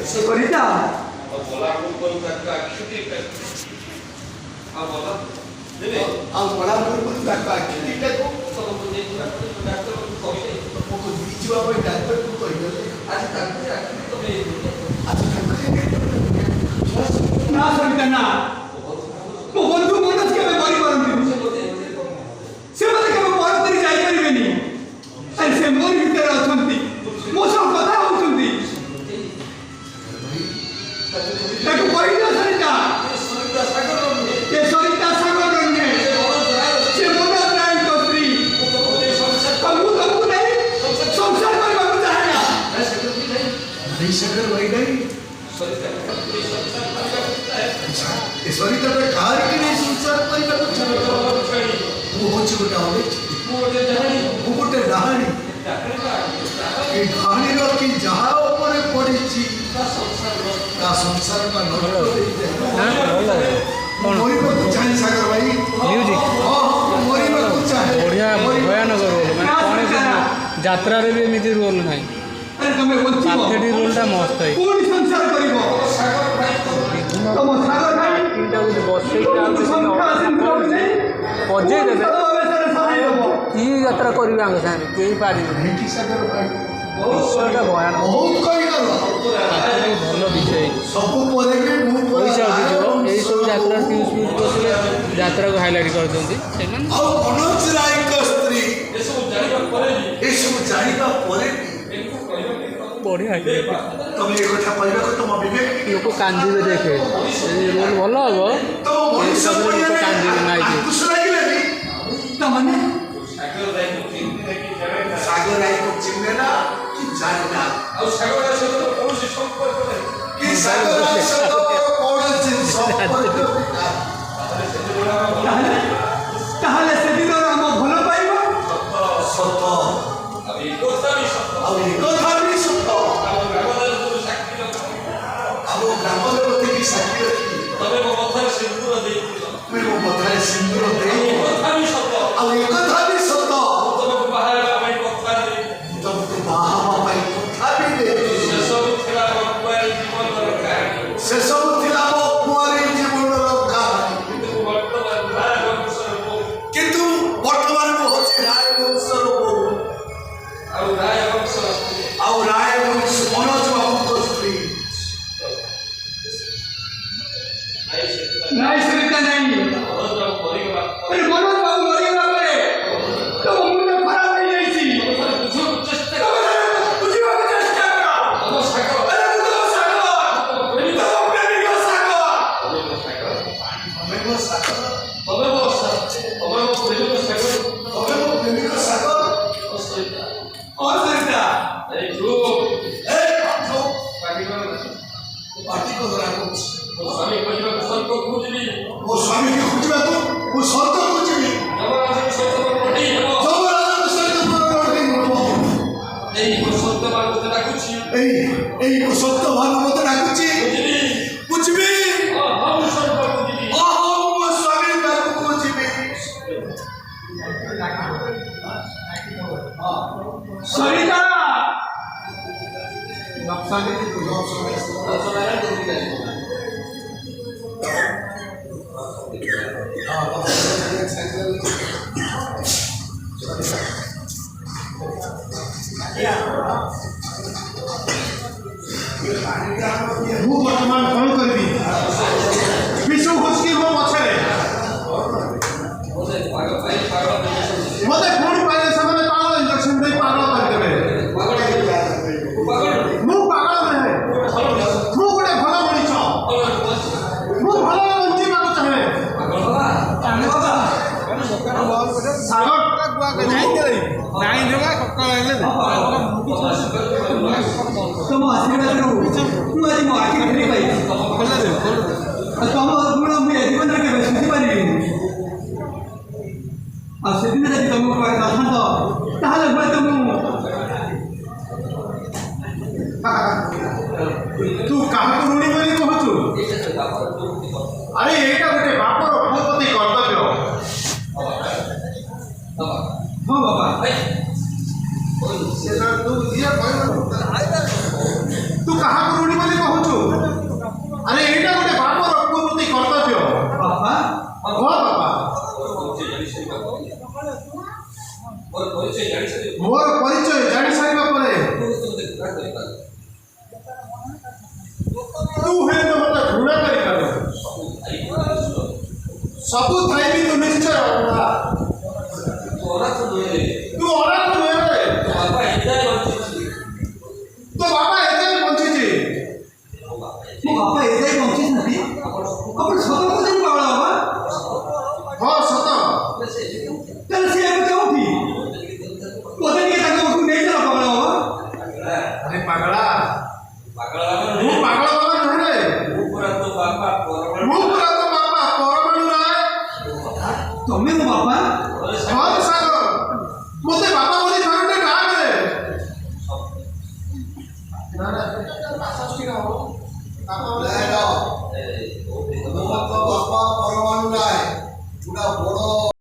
সরিতা ଆଉ ପଢ଼ା ପୂର୍ବରୁ ତାକୁ ଆଖିଟାକୁ ଯିବା ପାଇଁ ଡାକ୍ତରକୁ କହିଦେଲେ ଆଜି ତାକୁ ନା ସରିତା ନା ମୋ ବନ୍ଧୁ ମନୋଜ କେବେ କରିପାରନ୍ତିନି ସେ ମୋତେ କେବେ ପର କରି ଯାଇପାରିବେନି ଆରେ ସେ ମୋର ଭିତରେ ଅଛନ୍ତି ମୋ ସହ କଥା ହେଉଛନ୍ତି ତାକୁ କହିଦିଅ ସରିତା ଏ ସରିତା ସାଗର ନୁହେଁ ସେ ମନୋଜ ରାୟଙ୍କ ସ୍ତ୍ରୀ ଆଉ ମୁଁ ତମକୁ ନେଇ ସଂସାର କରିବାକୁ ଚାହେଁ ନା ସାଗର ଭାଇ ନାହିଁ ସରିତା କାହାରିକି ନେଇ ସଂସାର କରିବାକୁ ଚାହେଁ ମୁଁ ହଉଛି ଗୋଟେ ଅନେକ ମୁଁ ଗୋଟେ ଡାହାଣୀ ଏ ଡାହାଣୀର କି ଯାହା ଉପରେ ପଡ଼ିଛି ତା ସଂସାରଟା ନଷ୍ଟ ହେଇଯାଏ ମରିବାକୁ ଚାହେଁ ସାଗର ଭାଇ ମରିବାକୁ ଚାହେଁ ବଢ଼ିଆ ଭୟାନକ ରୋଲ୍ ମାନେ କ'ଣ ଯାତ୍ରାରେ ବି ଏମିତି ରୋଲ୍ ନାହିଁ ପାଥେଟି ରୋଲ୍ଟା ମସ୍ତ ହେଇଛି ବଜେଇ ଦେବେ କି ଯାତ୍ରା କରିବେ ଆମ ସାଙ୍ଗରେ କେହି ପାରିବେନି ବିଷୟଟା ଭୟାନକ ଭଲ ବିଷୟ ପଇସା ଉଠିଯିବ ଏଇସବୁ ଯାତ୍ରା ଫ୍ୟୁଜ୍ ଫ୍ୟୁଜ୍ କରିଥିଲେ ଯାତ୍ରାକୁ ହାଇଲାଇଟ୍ କରିଦିଅନ୍ତି ସେମାନେ ମନୋଜ ରାୟଙ୍କ ସ୍ତ୍ରୀ ଏସବୁ ଜାଣିବା ପରେ ବଢ଼ିଆ ତମେ ଏ କଥା କହିବାକୁ ତମ ବିବେକ ଲୋକ କାନ୍ଦିବେ ଦେଖେ ଯଦି ରୋଲ୍ ଭଲ ହବ ଲୋକ କାନ୍ଦିବେ ନାଇଁ ତାମାନେ ସାଗର ରାୟକୁ ଚିହ୍ନେ ନା କି ଜାଣେ ନା ଆଉ ସାଗର ରାୟ ସହିତ କୌଣସି ସମ୍ପର୍କ ନାହିଁ କି ସାଗର ରାୟ ସହିତ କୌଣସି ସମ୍ପର୍କ ତାହେଲେ ସେଦିନର ଆମ ଭଲ ପାଇବା ସତ ଆଉ ଏ କଥା ବି ସତ ଆମ ଗ୍ରାମ ଦେବତୀ କି ସାକ୍ଷୀ ରଖି ତମେ ମୋ କଥାରେ ସିନ୍ଦୁର ଦେଇଥିଲ ଆଉ ଏ କଥା ବି ସତ ତମକୁ ବାହା ହେବା ପାଇଁ କଥା ବି ଦେଇଥିଲି ସେସବୁ ଥିଲା ମୋ କୁଆରୀ ଜୀବନର କାହାଣୀ କିନ୍ତୁ ବର୍ତ୍ତମାନ ମୁଁ ହଉଛି ରାୟ ବଂଶର ବୋହୂ ଆଉ ରାୟ ବଂଶ ମନୋଜ ବାବୁଙ୍କ ସ୍ତ୍ରୀ ନାଇଁ ସରିତା ନାଇଁ ମନୋଜ ବାବୁ ମରିଗଲା ପରେ ତମ ମୁଣ୍ଡ ଖରାପ ହେଇଯାଇଛି ବୁଝିବାକୁ ଚେଷ୍ଟା କର ମୋ ସ୍ୱାମୀକି ଖୋଜିବାକୁ ମୁଁ ସତ ଖୋଜିବି ଏଇ ସତ୍ୟ ଭାବ ମତେ ଡାକୁଛି ବୁଝିବି ମୋ ସ୍ୱାମୀ ପାଖକୁ ଯିବି ସରିତା ମୁଁ ବର୍ତ୍ତମାନ କ'ଣ କରିବି ବିଶୁ ଘୋଷକି ମୋ ପଛରେ ମତେ ପୁଣି ପାଇଲେ ସେମାନେ ପାଗଳ ଇଞ୍ଜେକ୍ସନ ଦେଇ ପାଗଳ କରିଦେବେ ମୁଁ ପାଗଳ ନୁହେଁ ମୁଁ ଗୋଟେ ଭଲ ମଣିଷ ମୁଁ ଭଲରେ ବଞ୍ଚିବାକୁ ଚାହେଁ ତମ ଆଶୀର୍ବାଦରୁ ମୁଁ ଆଜି ମୋ ଆଖି ଫେରି ପାଇଛି ତମ ଗୁଣ ମୁଁ ଏ ଜୀବନରେ କେବେ ଶୁଖିପାରିବିନି ଆଉ ସେଦିନ ଯଦି ତମକୁ ପାଖରେ ନଥାନ୍ତ ତାହେଲେ ହୁଏତ ମୁଁ ତୁ କାହାକୁ ଋଣୀ ବୋଲି କହୁଛୁ ଆରେ ଏଇଟା ଗୋଟେ ବାପର ପୁଅ ପ୍ରତି କର୍ତ୍ତବ୍ୟ ହଁ ବାପା ତୁ କାହାକୁ ଋଣୀ ବୋଲି କହୁଛୁ ସବୁ ଥାଇ ବି ତୁ ନିଶ୍ଚୟ ଅନା। ତୁ ଅନାଥ ନୁହେଁ ରେ। ତୋ ବାପା ଏଯାଏ ବଞ୍ଚିଛି। ମୋ ବାପା ଏଯାଏ ବଞ୍ଚିଛନ୍ତି? ଆପଣ ସତ କହୁଛନ୍ତି ପାଗଳ ବାବା? ହଁ ସତ। ତାହେଲେ ସେ ଏବେ କେଉଁଠି? ମୋତେ ଟିକେ ତାଙ୍କ ପାଖକୁ ନେଇଚାଲ ପାଗଳ ବାବା। ଆରେ ପାଗଳା ମୁଁ ପାଗଳ ବାବା ନୁହେଁ ରେ। ମୁଁ ପୁରା ତୋ ବାପା ପରମାଣୁ ରାୟ। ତମେ ମୋ ବାପା? ହଁ ସାଙ୍ଗ ମୋତେ ବାପା ବୋଲି ଥରଟେ ଡାକେ। ନା ଆସଷ୍ଟି ନା ହବ ବାପା ବୋଲି ବାପା ପରମାଣୁ ରାୟ ପୁରା ବଡ଼